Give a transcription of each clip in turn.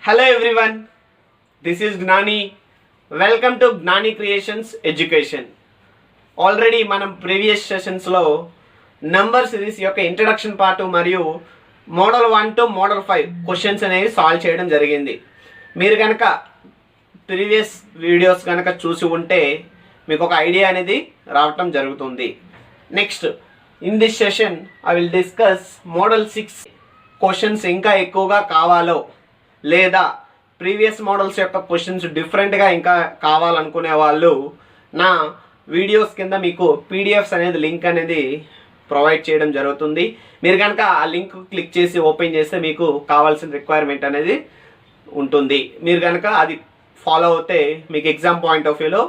Hello everyone, this is Gnani. Welcome to Gnani Creations Education. Already మనం previous సెషన్స్లో number series యొక్క introduction part మరియు model 1 to model 5 questions అనేవి solve చేయడం జరిగింది. మీరు కనుక ప్రీవియస్ వీడియోస్ కనుక చూసి ఉంటే మీకు ఒక ఐడియా అనేది రావటం జరుగుతుంది. Next in this session I will discuss model 6 questions ఇంకా ఎక్కువగా కావాలో లేదా ప్రీవియస్ మోడల్స్ యొక్క క్వశ్చన్స్ డిఫరెంట్గా ఇంకా కావాలనుకునే వాళ్ళు నా వీడియోస్ కింద మీకు పీడిఎఫ్స్ అనేది లింక్ అనేది ప్రొవైడ్ చేయడం జరుగుతుంది. మీరు కనుక ఆ లింక్ క్లిక్ చేసి ఓపెన్ చేస్తే మీకు కావాల్సిన రిక్వైర్మెంట్ అనేది ఉంటుంది. మీరు కనుక అది ఫాలో అవుతే మీకు ఎగ్జామ్ పాయింట్ ఆఫ్ వ్యూలో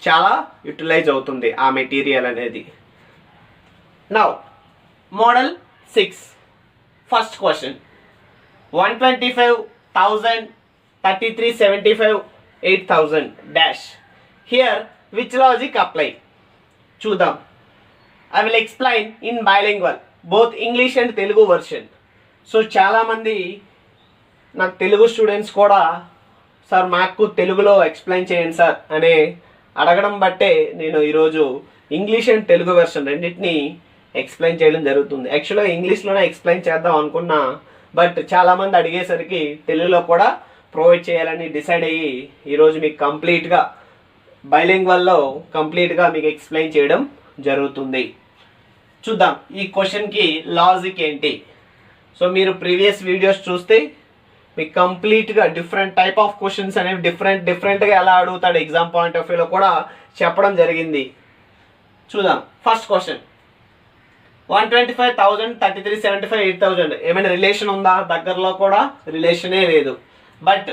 చాలా యూటిలైజ్ అవుతుంది ఆ మెటీరియల్ అనేది. Now model 6 first question 125,000 3375 8000 dash. Here which logic apply? చూద్దాం. I will explain in bilingual both English and Telugu version. So చాలామంది నాకు తెలుగు స్టూడెంట్స్ కూడా సార్ మాకు తెలుగులో ఎక్స్ప్లెయిన్ చేయండి సార్ అనే అడగడం బట్టే నేను ఈరోజు ఇంగ్లీష్ అండ్ తెలుగు వెర్షన్ రెండింటిని ఎక్స్ప్లెయిన్ చేయడం జరుగుతుంది. యాక్చువల్గా ఇంగ్లీష్లోనే ఎక్స్ప్లెయిన్ చేద్దాం అనుకున్నా, బట్ చాలామంది అడిగేసరికి తెలుగులో కూడా ప్రొవైడ్ చేయాలని డిసైడ్ అయ్యి ఈరోజు మీకు కంప్లీట్గా బైలింగ్వల్లో కంప్లీట్గా మీకు ఎక్స్ప్లెయిన్ చేయడం జరుగుతుంది. చూద్దాం ఈ క్వశ్చన్కి లాజిక్ ఏంటి. సో మీరు ప్రీవియస్ వీడియోస్ చూస్తే మీకు కంప్లీట్గా డిఫరెంట్ టైప్ ఆఫ్ క్వశ్చన్స్ అనేవి డిఫరెంట్గా ఎలా అడుగుతాడు ఎగ్జామ్ పాయింట్ ఆఫ్ వ్యూలో కూడా చెప్పడం జరిగింది. చూద్దాం. ఫస్ట్ క్వశ్చన్ 125,000 3375 8000 ఏమైనా రిలేషన్ ఉందా? దగ్గరలో కూడా రిలేషనే లేదు. బట్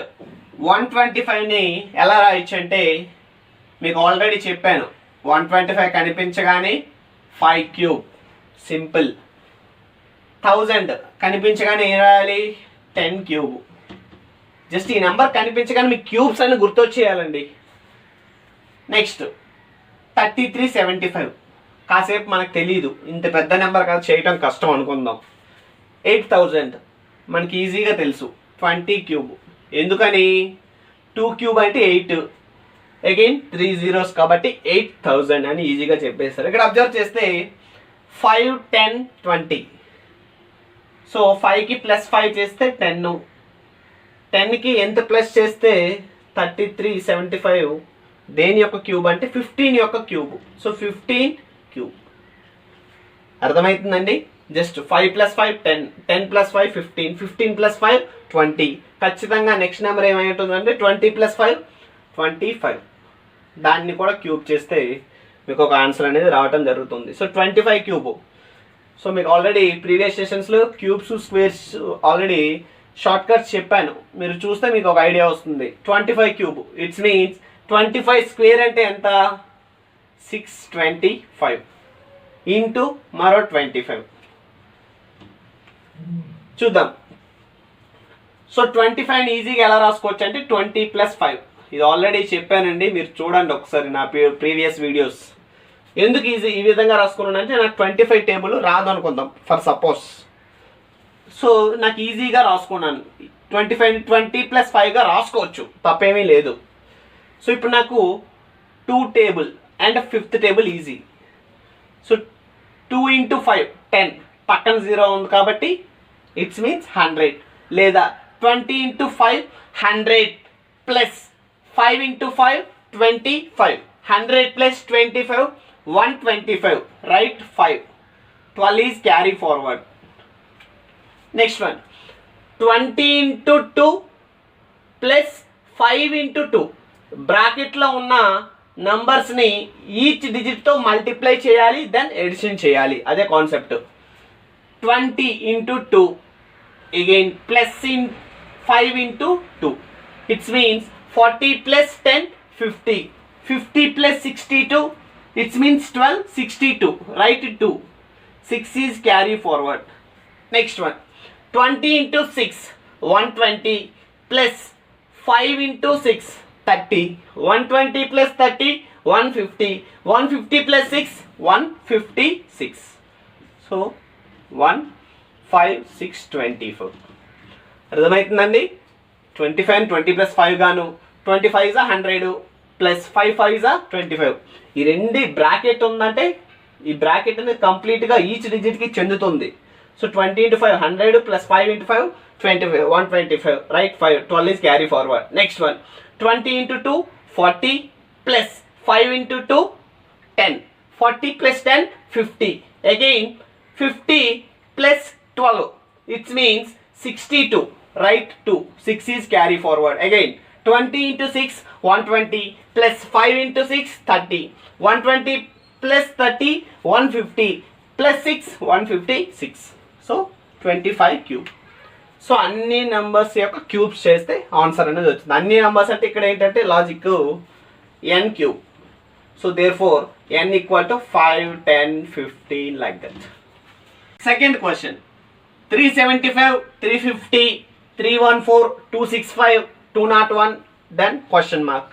125ని ఎలా రాయొచ్చు అంటే మీకు ఆల్రెడీ చెప్పాను. 125 కనిపించగానే 5 క్యూబ్ సింపుల్. 1000 కనిపించగానే ఏం రాయాలి? 10 క్యూబ్. జస్ట్ ఈ నెంబర్ కనిపించగానే మీకు క్యూబ్స్ అని గుర్తొచ్చేయాలండి. నెక్స్ట్ 3375 కాసేపు మనకు తెలీదు, ఇంత పెద్ద నెంబర్ కాదు, చేయటం కష్టం అనుకుందాం. 8000 మనకి ఈజీగా తెలుసు, 20 క్యూబ్. ఎందుకని? 2 క్యూబ్ అంటే 8, అగైన్ 3 zeros కాబట్టి 8000 అని ఈజీగా చెప్పేస్తారు. ఇక్కడ అబ్జర్వ్ చేస్తే 5 10 20. సో 5కి +5 చేస్తే 10, 10కి ఎంత ప్లస్ చేస్తే 3375 దేని యొక్క క్యూబ్ అంటే 15 యొక్క క్యూబ్. So 15 cube. అర్థమవుతుందండి? జస్ట్ 5 + 5 10, 10 + 5 15, 15 + 5 20. ఖచ్చితంగా నెక్స్ట్ నెంబర్ ఏమైంటుందంటే 20 + 5 25. దాన్ని కూడా క్యూబ్ చేస్తే మీకు ఒక ఆన్సర్ అనేది రావడం జరుగుతుంది. So 25 cube. సో మీకు ఆల్రెడీ ప్రీవియస్ సెషన్స్లో cubes squares already shortcuts చెప్పాను. మీరు చూస్తే మీకు ఒక ఐడియా వస్తుంది. 25 క్యూబ్ ఇట్స్ మీన్స్ 25 స్క్వేర్ అంటే ఎంత? 625 ఇంటూ మరో 25. చూద్దాం. సో 25ని ఈజీగా ఎలా రాసుకోవచ్చు అంటే 20 + 5. ఇది ఆల్రెడీ చెప్పానండి, మీరు చూడండి ఒకసారి నా ప్రీవియస్ వీడియోస్. ఎందుకు ఈ విధంగా రాసుకున్నాను అంటే నాకు 25 టేబుల్ రాదు అనుకుందాం ఫర్ సపోజ్. సో నాకు ఈజీగా రాసుకున్నాను. 25 20 + 5గా రాసుకోవచ్చు, తప్పేమీ లేదు. సో ఇప్పుడు నాకు 2 table and 5th table easy. So 2 × 5 10, పక్కన 0 ఉంది కాబట్టి ఇట్స్ మీన్స్ 100. లేదా 20 × 5 100 plus 5 × 5 25. 100 + 25 125. Right 5. 12 is carry forward. Next one 20 × 2 plus 5 × 2. బ్రాకెట్లో ఉన్న నంబర్స్ని ఈచ్ డిజిట్తో మల్టిప్లై చేయాలి, దెన్ ఎడిషన్ చేయాలి. అదే concept. 20 × 2 again plus 5 × 2. It's means 40 + 10 50. 50 + 62 it's means 12 62. Right 2. 6 is carry forward. Next one 20 × 6 120 plus 5 × 6 30. 120 + 30 150. 150 + 6 156. So 1 5 6 24. అర్థమవుతుందండి? 25 20 ప్లస్ 5 గాను 25 ఇస్ 100 ప్లస్ 5 5 ఇస్ 25. ఈ రెండు bracket ఉందంటే ఈ బ్రాకెట్ అనేది కంప్లీట్గా ఈచ్ డిజిట్కి చెందుతుంది. So 20 into 5 100 plus 5 into 5 25 125 right. 5 12 is carry forward. Next one 20 into 2 40 plus 5 into 2 10 40 plus 10 50 again 50 plus 12 it means 62 right. 2 6 is carry forward again 20 into 6 120 plus 5 into 6 30 120 plus 30 150 plus 6 156. So 25 cube. So అన్ని numbers యొక్క cubes చేస్తే answer అనేది వచ్చింది. అన్ని numbers అంటే ఇక్కడ ఏంటంటే logic n cube. So therefore n equal to 5 10 15 like that. Second question 375 350 314 265 201 then question mark.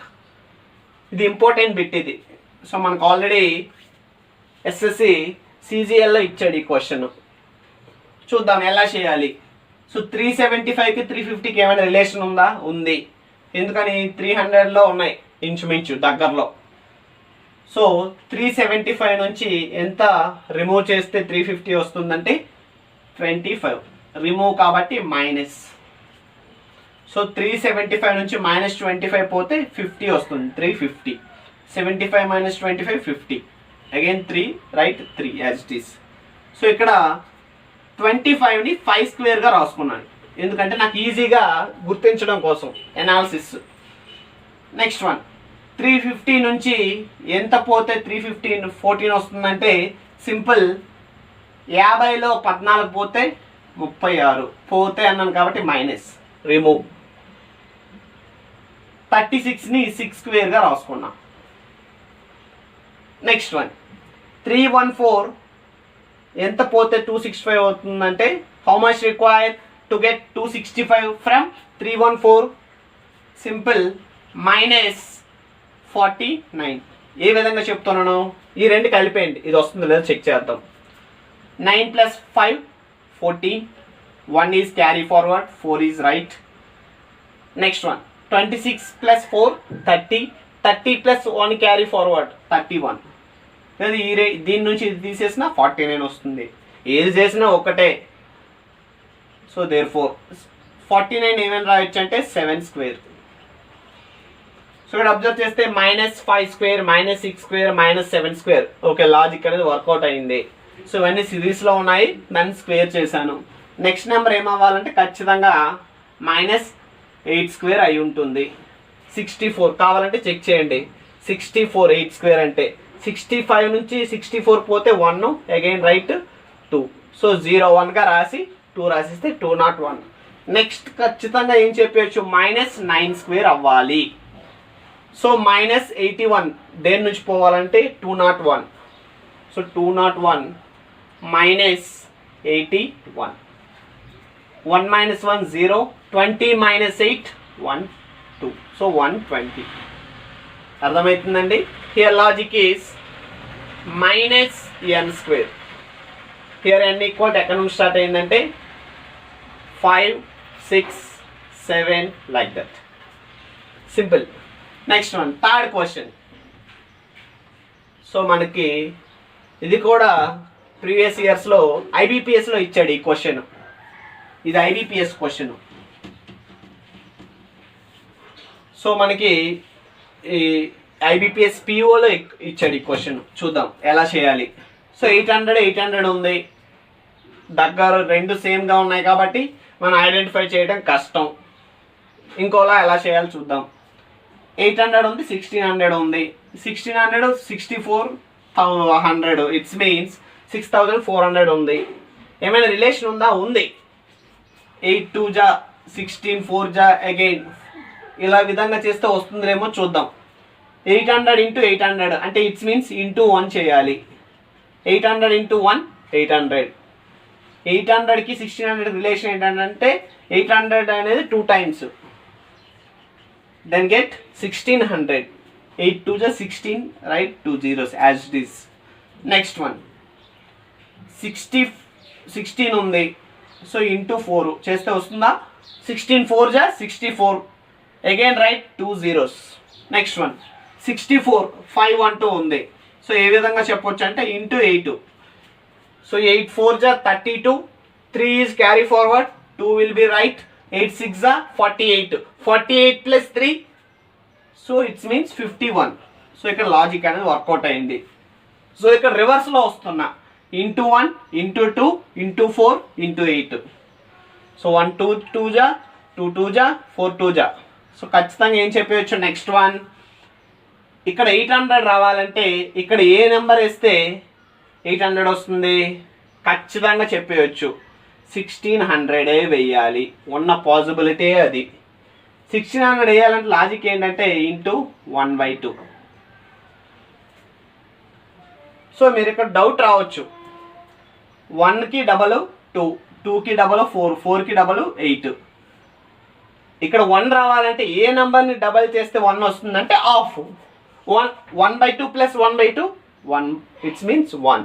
ఇది ఇంపార్టెంట్ బిట్ ఇది. సో మనకు ఆల్రెడీ ఎస్ఎస్సి సిజిఎల్లో ఇచ్చాడు ఈ క్వశ్చన్. చూద్దాం ఎలా చేయాలి. సో 375కి 350కి ఏమైనా రిలేషన్ ఉందా? ఉంది. ఎందుకని 300లో ఉన్నాయి ఇంచుమించు దగ్గరలో. సో 375 నుంచి ఎంత రిమూవ్ చేస్తే 350 వస్తుందంటే 25 రిమూవ్ కాబట్టి మైనస్. సో 375 నుంచి మైనస్ 25 పోతే 50 వస్తుంది. 350 75 minus 25 50 again 3 right 3 as it is. So ఇక్కడ 25ని 5 స్క్వేర్గా రాసుకున్నాను ఎందుకంటే నాకు ఈజీగా గుర్తించడం కోసం ఎనాలిసిస్. నెక్స్ట్ వన్ 350 నుంచి ఎంత పోతే 350 14 వస్తుందంటే సింపుల్. 50లో 14 పోతే 36 పోతే అన్నాను కాబట్టి మైనస్ రిమూవ్. 36ని 6 స్క్వేర్గా రాసుకున్నా. నెక్స్ట్ వన్ 314 ఎంత పోతే 265 అవుతుందంటే how much require to get 265 from 314? Simple minus 49. ఏ విధంగా చెప్తున్నాను? ఈ రెండు కలిపేయండి ఇది వస్తుందో లేదో చెక్ చేద్దాం. 9 plus 5 14 1 is carry forward 4 is right. Next one 26 plus 4 30 30 plus 1 carry forward 31. దీని నుంచి ఇది తీసేసిన 49 వస్తుంది. ఏది చేసినా ఒకటే. సో దేర్ ఫోర్ 49 ఏమైనా రాయొచ్చు అంటే 7 స్క్వేర్. సో ఇక్కడ అబ్జర్వ్ చేస్తే minus 5 square minus 6 square minus 7 square. Okay logic అనేది వర్కౌట్ అయింది. సో ఇవన్నీ సిరీస్లో ఉన్నాయి దాన్ని స్క్వేర్ చేశాను. నెక్స్ట్ నెంబర్ ఏమవ్వాలంటే ఖచ్చితంగా మైనస్ 8 స్క్వేర్ అయి ఉంటుంది. 64 కావాలంటే చెక్ చేయండి. 64 8 స్క్వేర్ అంటే 65 నుంచి 64 పోతే 1 అగైన్ రైట్ 2. సో 0 1గా రాసి 2 రాసిస్తే 201. నెక్స్ట్ ఖచ్చితంగా ఏం చెప్పచ్చు మైనస్ 9 స్క్వేర్ అవ్వాలి. సో మైనస్ 81 దేని నుంచి పోవాలంటే 201. So 201 minus 81 1 minus 1 0 20 minus 8 1 2. So 120. అర్థమవుతుందండి. Here logic is minus n square. Here n equal ఎక్కడ నుంచి స్టార్ట్ అయిందంటే 5 6 7 like that. Simple. Next one third question. So మనకి ఇది కూడా ప్రీవియస్ ఇయర్స్లో ఐబీపీఎస్లో ఇచ్చాడు ఈ క్వశ్చన్. ఇది ఐబీపీఎస్ క్వశ్చన్. సో మనకి ఈ ఐబీపీఎస్ పిఓలో ఇచ్చాడు ఈ క్వశ్చన్. చూద్దాం ఎలా చేయాలి. సో 800 800 ఉంది దగ్గర రెండు సేమ్గా ఉన్నాయి కాబట్టి మనం ఐడెంటిఫై చేయడం కష్టం. ఇంకోలా ఎలా చేయాలి చూద్దాం. 800 ఉంది 1600 ఉంది. 1600 6400 ఇట్స్ మీన్స్ 6400 ఉంది. ఏమైనా రిలేషన్ ఉందా? ఉంది. 8 2 జా 16 4 జా అగైన్ ఇలా విధంగా చేస్తే వస్తుందేమో చూద్దాం. 800 into 800 అంటే ఇట్స్ మీన్స్ ఇంటూ 1 చేయాలి. 800 into 1 800. 800కి 1600 రిలేషన్ ఏంటంటే 800 అనేది 2 times. Then get 1600. 8 2 just 16 right 2 zeros as it is. Next one 16 ఉంది. సో ఇంటూ 4 చేస్తే వస్తుందా? 16 4 जा 64, again right 2 zeros. Next one 64 512 ఉంది. సో ఏ విధంగా చెప్పొచ్చు అంటే ఇంటూ 8. సో 8 4 जा 32, 3 is carry forward, 2 will be right, 8 6 जा 48, 48 plus 3, so it's means 51. So ఇక్కడ లాజిక్ అనేది వర్కౌట్ అయింది. సో ఇక్కడ రివర్స్లో వస్తున్నా, into 1 into 2 into 4 into 8. So 1 2 2 जा 2 2 जा 4 2 जा. సో ఖచ్చితంగా ఏం చెప్పవచ్చు, నెక్స్ట్ వన్ ఇక్కడ 800 రావాలంటే ఇక్కడ ఏ నెంబర్ వేస్తే 800 వస్తుంది, ఖచ్చితంగా చెప్పవచ్చు 1600 వెయ్యాలి. ఉన్న పాసిబిలిటీ అది. 1600 వేయాలంటే లాజిక్ ఏంటంటే ఇంటూ 1/2. సో మీరు ఇక్కడ డౌట్ రావచ్చు, 1కి డబల్ 2, 2కి డబల్ 4, 4కి డబల్ 8. ఇక్కడ 1 రావాలంటే ఏ నెంబర్ని డబల్ చేస్తే 1 వస్తుందంటే half. 1/2 plus 1/2 1, it's means 1.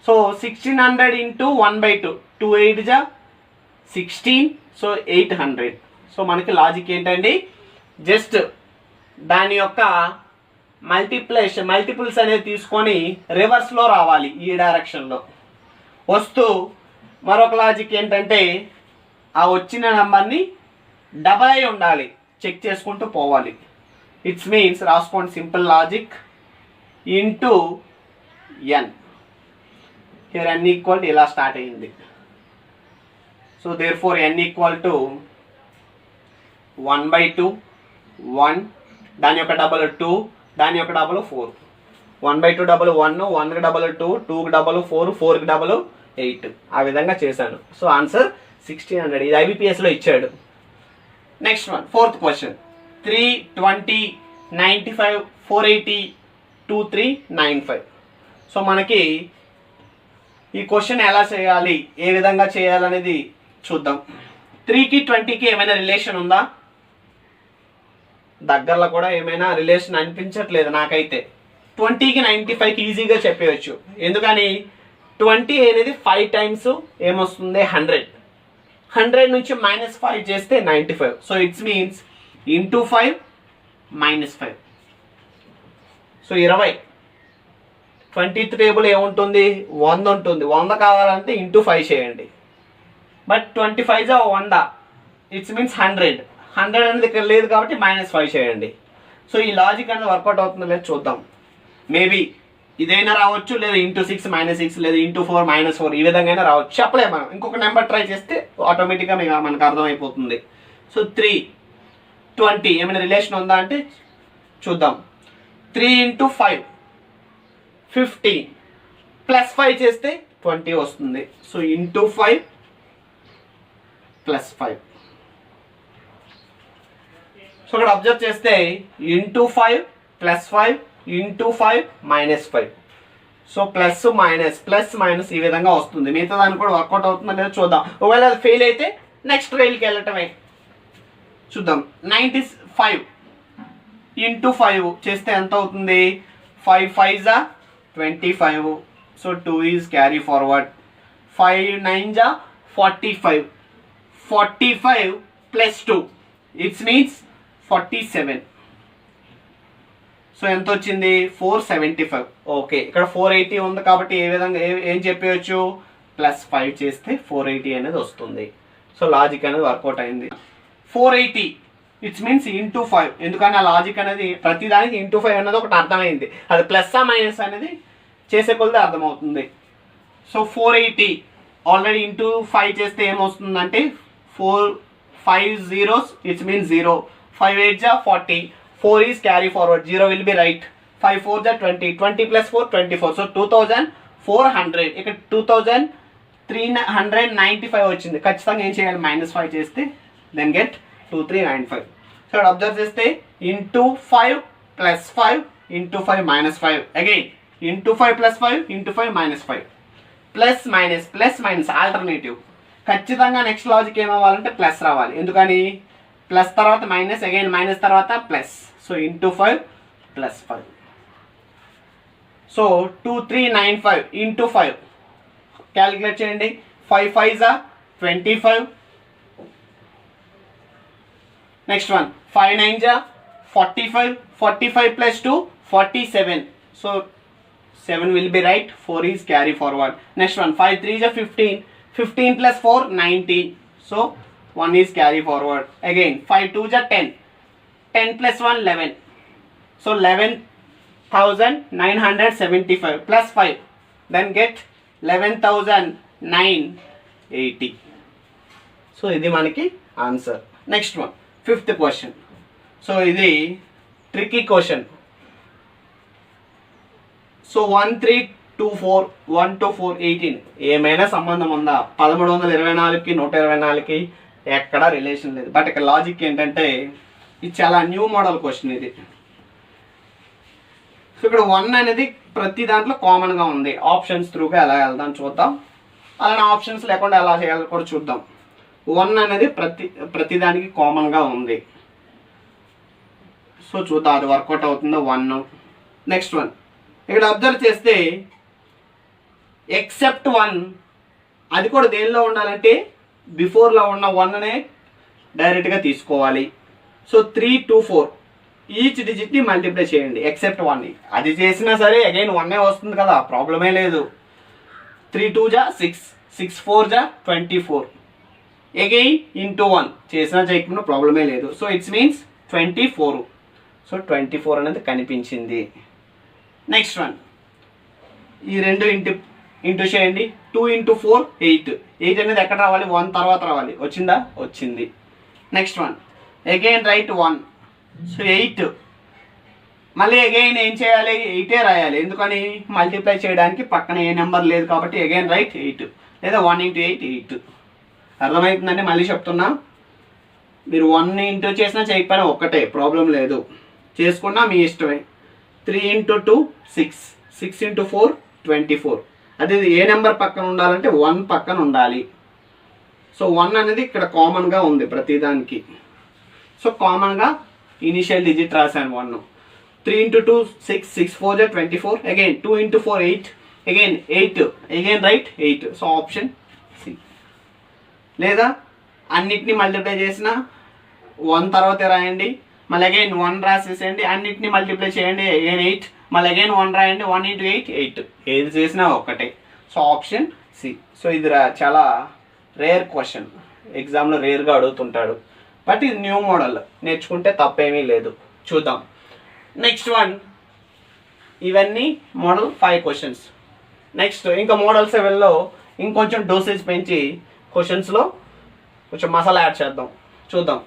So 1600 into 1/2, 2 8 जा 16, సో 800. సో మనకి లాజిక్ ఏంటండి, జస్ట్ దాని యొక్క మల్టిపుల్స్ అనేది తీసుకొని రివర్స్లో రావాలి, ఈ డైరెక్షన్లో వస్తూ. మరొక లాజిక్ ఏంటంటే ఆ వచ్చిన నెంబర్ని డబల్ అయి ఉండాలి, చెక్ చేసుకుంటూ పోవాలి. ఇట్స్ మీన్స్ రాసుకోండి, simple logic into n. Here n equal to ఇలా స్టార్ట్ అయ్యింది. So therefore n equal to 1/2, 1, దాని యొక్క డబల్ 2, దాని యొక్క డబల్ 4. 1/2 డబల్ 1, 1కి డబల్ 2, 2కి డబల్ 4, 4కి డబల్ 8. ఆ విధంగా చేశాను. So answer 1600. ఇది IBPSలో ఇచ్చాడు. Next one, fourth question, 3 20 95 480 2395. So మనకి ఈ క్వశ్చన్ ఎలా చేయాలి, ఏ విధంగా చేయాలనేది చూద్దాం. 3కి 20కి ఏమైనా రిలేషన్ ఉందా? దగ్గరలో కూడా ఏమైనా రిలేషన్ అనిపించట్లేదు నాకైతే. 20కి 95కి ఈజీగా చెప్పవచ్చు. ఎందుకని 20 అనేది 5 టైమ్స్ ఏమొస్తుంది, 100. 100 నుంచి -5 చేస్తే 95. So it's means into 5 -5. So 20. 20th table ఏముంటుంది, 100 ఉంటుంది. 100 కావాలంటే ఇంటూ 5 చేయండి. బట్ 25 जा 100, ఇట్స్ మీన్స్ 100. 100 అనేది ఇక్కడ లేదు కాబట్టి -5 చేయండి. సో ఈ లాజిక్ అనేది వర్కౌట్ అవుతుందో లేదు చూద్దాం. మేబీ ఇదైనా రావచ్చు, లేదా ఇంటూ 6 -6, లేదా ఇంటూ 4 -4, ఈ విధంగా అయినా రావచ్చు, చెప్పలేము మనం. ఇంకొక నెంబర్ ట్రై చేస్తే ఆటోమేటిక్గా మనకు అర్థమైపోతుంది. సో 3 20 ఏమైనా రిలేషన్ ఉందా అంటే చూద్దాం. 3 × 5 15, +5 చేస్తే 20 వస్తుంది. So into 5 +5. సో ఇక్కడ అబ్జర్వ్ చేస్తే into 5 +5 into 5 -5. So plus minus ఈ విధంగా వస్తుంది. మిగతా దాన్ని కూడా వర్కౌట్ అవుతుందో లేదో చూద్దాం. ఒకవేళ అది ఫెయిల్ అయితే నెక్స్ట్ రైల్కి వెళ్ళటమే. చూద్దాం. 95 ఇంటూ 5 చేస్తే ఎంత అవుతుంది, 5 5 जा 25. So 2 is carry forward. 5 9 जा 45. 45 ప్లస్ 2, ఇట్స్ మీన్స్ 47. సో ఎంత వచ్చింది, 475. ఓకే, ఇక్కడ 480 ఉంది కాబట్టి ఏ విధంగా ఏం చెప్పవచ్చు, +5 చేస్తే 480 అనేది వస్తుంది. సో లాజిక్ అనేది వర్కౌట్ అయింది. 480 ఇట్స్ మీన్స్ ఇంటూ 5. ఎందుకని ఆ లాజిక్ అనేది ప్రతిదానికి ఇంటూ 5 అనేది ఒకటి అర్థమైంది. అది ప్లస్సా మైనస్ అనేది చేసే కొలది అర్థమవుతుంది. సో 480 ఆల్రెడీ ఇంటూ 5 చేస్తే ఏమొస్తుందంటే 4 5 zeros, ఇట్స్ మీన్స్ 0. 5 8 जा 40. 4 is carry forward, 0 will be right. 5 4 जा 20. 20 plus 4 24. సో 2400. ఇక్కడ 2395 వచ్చింది. ఖచ్చితంగా ఏం చేయాలి, -5 చేస్తే దెన్ గెట్ 2395. సో ఇక్కడ అబ్జర్వ్ చేస్తే into 5 +5 into 5 -5. Again into 5 +5 into 5 -5. Plus minus alternative. ఖచ్చితంగా నెక్స్ట్ లాజిక్ ఏమవ్వాలంటే ప్లస్ రావాలి. ఎందుకని ప్లస్ తర్వాత మైనస్, అగైన్ మైనస్ తర్వాత plus. So into 5 +5. So 2395 into 5 calculate చేయండి. 5 5 जा 25. నెక్స్ట్ వన్ 5 9 జా 45, 45 plus 2 47. So 7 will be right, 4 is carry forward. Next one 5 3 is 15, 15 plus 4 19. So 1 is carry forward. Again 5 2 is 10, 10 plus 1 11. So 11,975 plus 5, then get 11,980. So ఇది మనకి answer. Next one 5th question. So ఇది tricky question. So 1 3 2 4 1 2 4 18 ఏమైనా సంబంధం ఉందా? 1324కి 124కి ఎక్కడా relation లేదు. But ఇక్కడ logic ఏంటంటే ఇది చాలా న్యూ మోడల్ క్వశ్చన్ ఇది. సో ఇక్కడ 1 అనేది ప్రతి దాంట్లో కామన్గా ఉంది. ఆప్షన్స్ త్రూగా ఎలా వెళ్దాం చూద్దాం. అలానే ఆప్షన్స్ లేకుండా ఎలా చేయాలో కూడా చూద్దాం. 1 అనేది ప్రతి దానికి కామన్గా ఉంది. సో చూద్దాం అది వర్కౌట్ అవుతుందో. 1. నెక్స్ట్ వన్ ఇక్కడ అబ్జర్వ్ చేస్తే ఎక్సెప్ట్ 1 అది కూడా దేనిలో ఉండాలంటే బిఫోర్లో ఉన్న 1నే డైరెక్ట్గా తీసుకోవాలి. సో 3 2 4 ఈచ్ డిజిట్ని మల్టిప్లై చేయండి ఎక్సెప్ట్ 1ని. అది చేసినా సరే అగైన్ 1ఏ వస్తుంది కదా, ప్రాబ్లమే లేదు. 3 2 జా 6, 6 4 జా 24. అగైన్ ఇంటూ 1 చేసినా చేయకుండా ప్రాబ్లమే లేదు. So it's means 24. సో 24 అనేది కనిపించింది. నెక్స్ట్ వన్ ఈ రెండు ఇంటూ చేయండి. 2 into 4 8. 8 అనేది ఎక్కడ రావాలి? 1 తర్వాత రావాలి. వచ్చిందా? వచ్చింది. Next one again right 1. So 8 మళ్ళీ అగైన్ ఏం చేయాలి? 8ఏ రాయాలి. ఎందుకని? మల్టిప్లై చేయడానికి పక్కన ఏ నెంబర్ లేదు కాబట్టి అగైన్ రైట్ 8 లేదా 1 into 8 8. అర్థమవుతుందండి? మళ్ళీ చెప్తున్నా, మీరు 1 ఇంటూ చేసినా చేయకపోయినా ఒక్కటే, ప్రాబ్లం లేదు. చేసుకున్నా మీ ఇష్టమే. 3 into 2 6, 6 into 4 24. అదే ఏ నెంబర్ పక్కన ఉండాలంటే 1 పక్కన ఉండాలి. సో 1 అనేది ఇక్కడ కామన్గా ఉంది ప్రతిదానికి. సో కామన్గా ఇనిషియల్ డిజిట్ రాశాను 1. 3 into 2 6, 6 4 జా 24. Again 2 into 4 8, again 8, again right 8. So option C. లేదా అన్నిటిని మల్టిప్లై చేసిన 1 తర్వాతే రాయండి. మళ్ళీ అగైన్ 1 రాసేసేయండి. అన్నిటిని మల్టిప్లై చేయండి. అగైన్ 8, మళ్ళీ అగైన్ 1 రాయండి. 1 into 8 8. ఏది చేసినా ఒక్కటే. So option C. సో ఇది చాలా రేర్ క్వశ్చన్, ఎగ్జామ్లో రేర్గా అడుగుతుంటాడు. బట్ ఇది న్యూ మోడల్, నేర్చుకుంటే తప్పేమీ లేదు. చూద్దాం. నెక్స్ట్ వన్ ఇవన్నీ మోడల్ 5 క్వశ్చన్స్. నెక్స్ట్ ఇంకా మోడల్ 7లో ఇంకొంచెం డోసేజ్ పెంచి క్వశ్చన్స్లో కొంచెం మసాలా యాడ్ చేద్దాం. చూద్దాం.